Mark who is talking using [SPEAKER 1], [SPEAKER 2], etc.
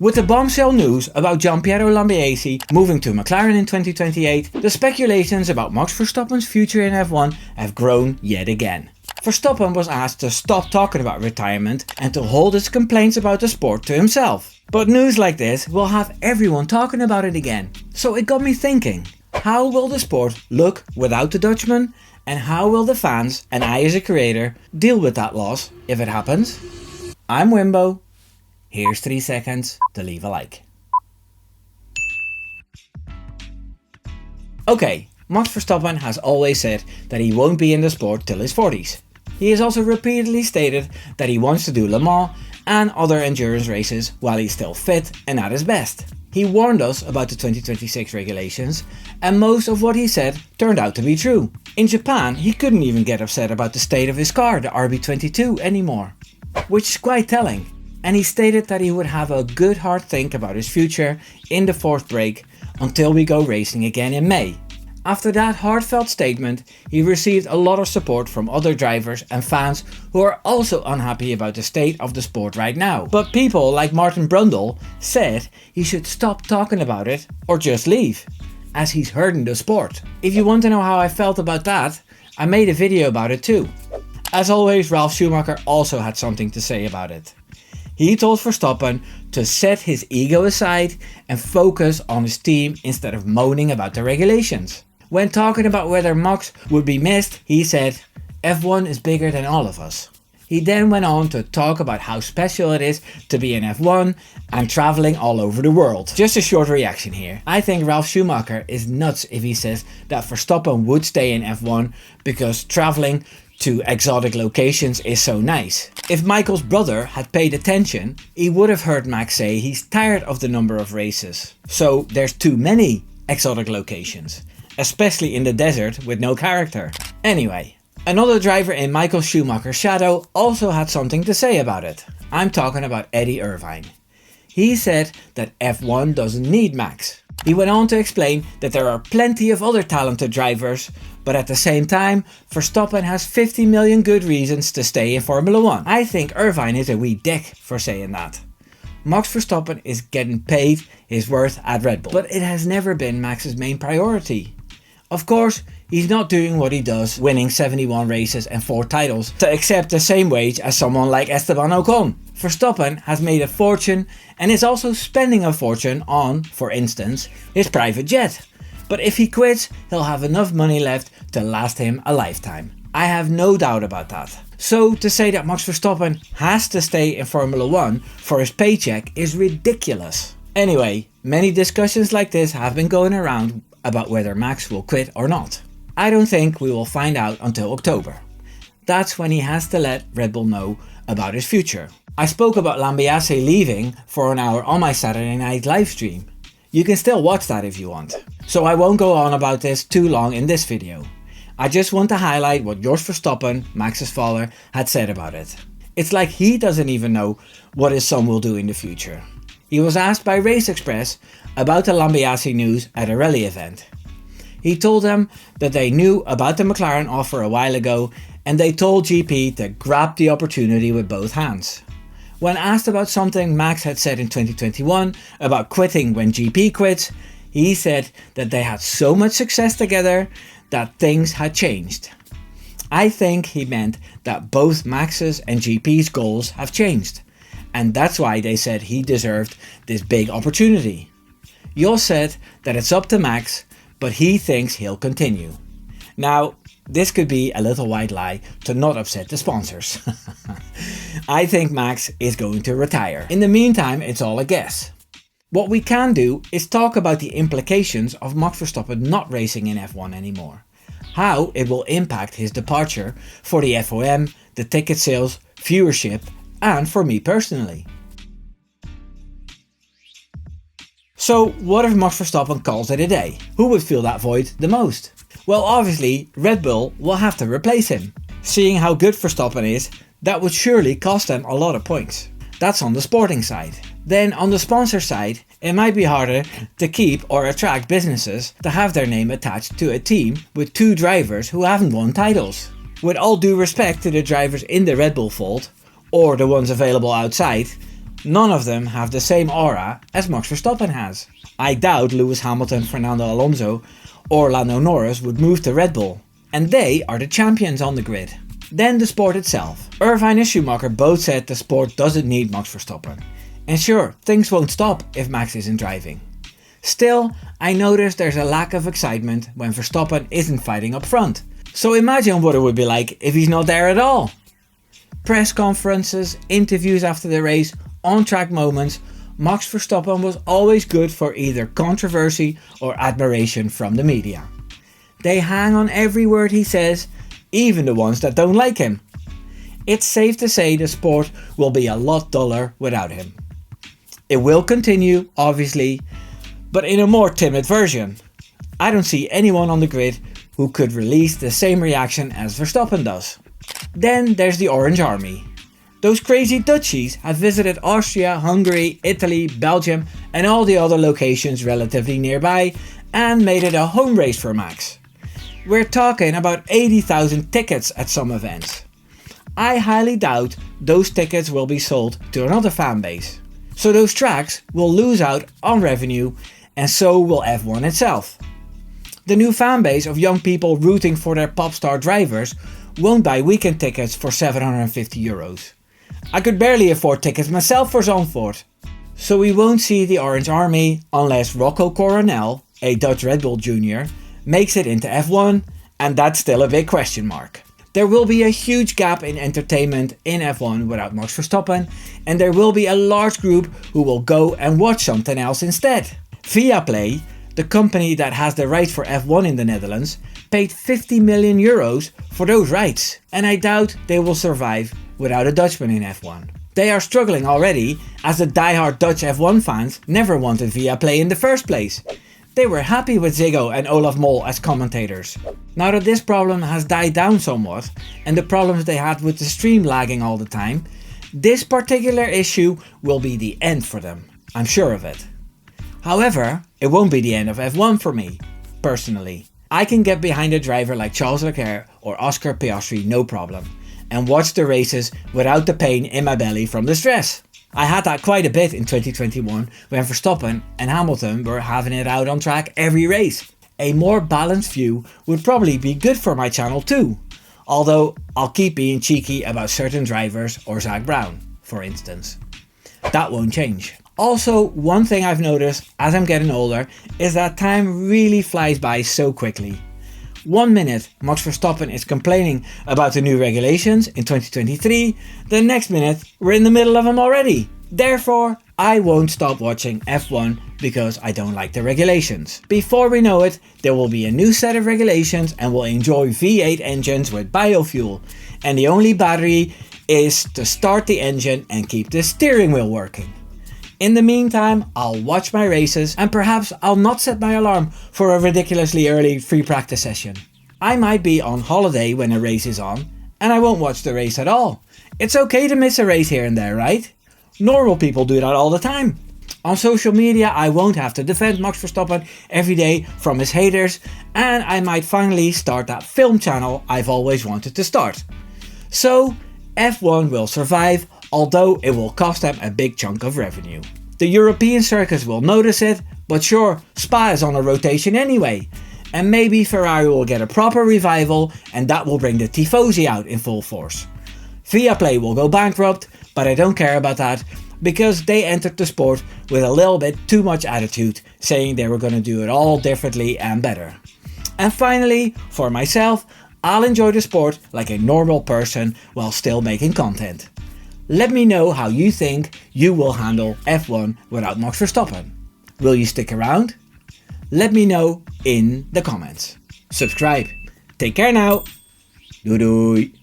[SPEAKER 1] With the bombshell news about Gianpiero Lambiase moving to McLaren in 2028, the speculations about Max Verstappen's future in F1 have grown yet again. Verstappen was asked to stop talking about retirement and to hold his complaints about the sport to himself. But news like this will have everyone talking about it again. So it got me thinking, how will the sport look without the Dutchman? And how will the fans, and I as a creator, deal with that loss if it happens? I'm Wimbo. Here's 3 seconds to leave a like. Okay, Max Verstappen has always said that he won't be in the sport till his 40s. He has also repeatedly stated that he wants to do Le Mans and other endurance races while he's still fit and at his best. He warned us about the 2026 regulations, and most of what he said turned out to be true. In Japan, he couldn't even get upset about the state of his car, the RB22, anymore, which is quite telling. And he stated that he would have a good hard think about his future in the fourth break until we go racing again in May. After that heartfelt statement, he received a lot of support from other drivers and fans who are also unhappy about the state of the sport right now. But people like Martin Brundle said he should stop talking about it or just leave, as he's hurting the sport. If you want to know how I felt about that, I made a video about it too. As always, Ralf Schumacher also had something to say about it. He told Verstappen to set his ego aside and focus on his team instead of moaning about the regulations. When talking about whether Max would be missed, he said, "F1 is bigger than all of us." He then went on to talk about how special it is to be in F1 and traveling all over the world. Just a short reaction here. I think Ralf Schumacher is nuts if he says that Verstappen would stay in F1 because traveling to exotic locations is so nice. If Michael's brother had paid attention, he would have heard Max say he's tired of the number of races. So there's too many exotic locations, especially in the desert with no character. Anyway, another driver in Michael Schumacher's shadow also had something to say about it. I'm talking about Eddie Irvine. He said that F1 doesn't need Max. He went on to explain that there are plenty of other talented drivers, but at the same time, Verstappen has 50 million good reasons to stay in Formula 1. I think Irvine is a wee dick for saying that. Max Verstappen is getting paid his worth at Red Bull, but it has never been Max's main priority. Of course, he's not doing what he does, winning 71 races and 4 titles, to accept the same wage as someone like Esteban Ocon. Verstappen has made a fortune and is also spending a fortune on, for instance, his private jet. But if he quits, he'll have enough money left to last him a lifetime. I have no doubt about that. So to say that Max Verstappen has to stay in Formula 1 for his paycheck is ridiculous. Anyway, many discussions like this have been going around about whether Max will quit or not. I don't think we will find out until October. That's when he has to let Red Bull know about his future. I spoke about Lambiase leaving for an hour on my Saturday night livestream. You can still watch that if you want. So I won't go on about this too long in this video. I just want to highlight what Jos Verstappen, Max's father, had said about it. It's like he doesn't even know what his son will do in the future. He was asked by Race Express about the Lambiase news at a rally event. He told them that they knew about the McLaren offer a while ago and they told GP to grab the opportunity with both hands. When asked about something Max had said in 2021 about quitting when GP quits, he said that they had so much success together that things had changed. I think he meant that both Max's and GP's goals have changed, and that's why they said he deserved this big opportunity. Jos said that it's up to Max, but he thinks he'll continue. Now, this could be a little white lie to not upset the sponsors. I think Max is going to retire. In the meantime, it's all a guess. What we can do is talk about the implications of Max Verstappen not racing in F1 anymore. How it will impact his departure for the FOM, the ticket sales, viewership, and for me personally. So what if Max Verstappen calls it a day? Who would fill that void the most? Well, obviously Red Bull will have to replace him. Seeing how good Verstappen is, that would surely cost them a lot of points. That's on the sporting side. Then on the sponsor side, it might be harder to keep or attract businesses to have their name attached to a team with 2 drivers who haven't won titles. With all due respect to the drivers in the Red Bull fold, or the ones available outside, None of them have the same aura as Max Verstappen has. I doubt Lewis Hamilton, Fernando Alonso or Lando Norris would move to Red Bull, and they are the champions on the grid. Then the sport itself. Irvine and Schumacher both said the sport doesn't need Max Verstappen. And sure, things won't stop if Max isn't driving. Still, I notice there's a lack of excitement when Verstappen isn't fighting up front. So imagine what it would be like if he's not there at all. Press conferences, interviews after the race, on-track moments, Max Verstappen was always good for either controversy or admiration from the media. They hang on every word he says, even the ones that don't like him. It's safe to say the sport will be a lot duller without him. It will continue, obviously, but in a more timid version. I don't see anyone on the grid who could release the same reaction as Verstappen does. Then there's the Orange Army. Those crazy Dutchies have visited Austria, Hungary, Italy, Belgium and all the other locations relatively nearby and made it a home race for Max. We're talking about 80,000 tickets at some events. I highly doubt those tickets will be sold to another fan base. So those tracks will lose out on revenue, and so will F1 itself. The new fan base of young people rooting for their pop star drivers won't buy weekend tickets for €750. I could barely afford tickets myself for Zandvoort. So we won't see the Orange Army unless Rocco Coronel, a Dutch Red Bull junior, makes it into F1, and that's still a big question mark. There will be a huge gap in entertainment in F1 without Max Verstappen, and there will be a large group who will go and watch something else instead. Viaplay, the company that has the rights for F1 in the Netherlands, paid €50 million for those rights, and I doubt they will survive without a Dutchman in F1. They are struggling already, as the die-hard Dutch F1 fans never wanted Viaplay in the first place. They were happy with Ziggo and Olaf Mol as commentators. Now that this problem has died down somewhat, and the problems they had with the stream lagging all the time, this particular issue will be the end for them. I'm sure of it. However, it won't be the end of F1 for me, personally. I can get behind a driver like Charles Leclerc or Oscar Piastri no problem, and watch the races without the pain in my belly from the stress. I had that quite a bit in 2021 when Verstappen and Hamilton were having it out on track every race. A more balanced view would probably be good for my channel too, although I'll keep being cheeky about certain drivers or Zach Brown, for instance. That won't change. Also, one thing I've noticed as I'm getting older is that time really flies by so quickly. 1 minute Max Verstappen is complaining about the new regulations in 2023, the next minute we're in the middle of them already. Therefore, I won't stop watching F1 because I don't like the regulations. Before we know it, there will be a new set of regulations and we'll enjoy V8 engines with biofuel, and the only battery is to start the engine and keep the steering wheel working. In the meantime, I'll watch my races and perhaps I'll not set my alarm for a ridiculously early free practice session. I might be on holiday when a race is on and I won't watch the race at all. It's okay to miss a race here and there, right? Normal people do that all the time. On social media, I won't have to defend Max Verstappen every day from his haters, and I might finally start that film channel I've always wanted to start. So, F1 will survive, although it will cost them a big chunk of revenue. The European circus will notice it, but sure, Spa is on a rotation anyway. And maybe Ferrari will get a proper revival and that will bring the Tifosi out in full force. Viaplay will go bankrupt, but I don't care about that because they entered the sport with a little bit too much attitude, saying they were going to do it all differently and better. And finally, for myself, I'll enjoy the sport like a normal person while still making content. Let me know how you think you will handle F1 without Max Verstappen. Will you stick around? Let me know in the comments. Subscribe. Take care now. Doei doei.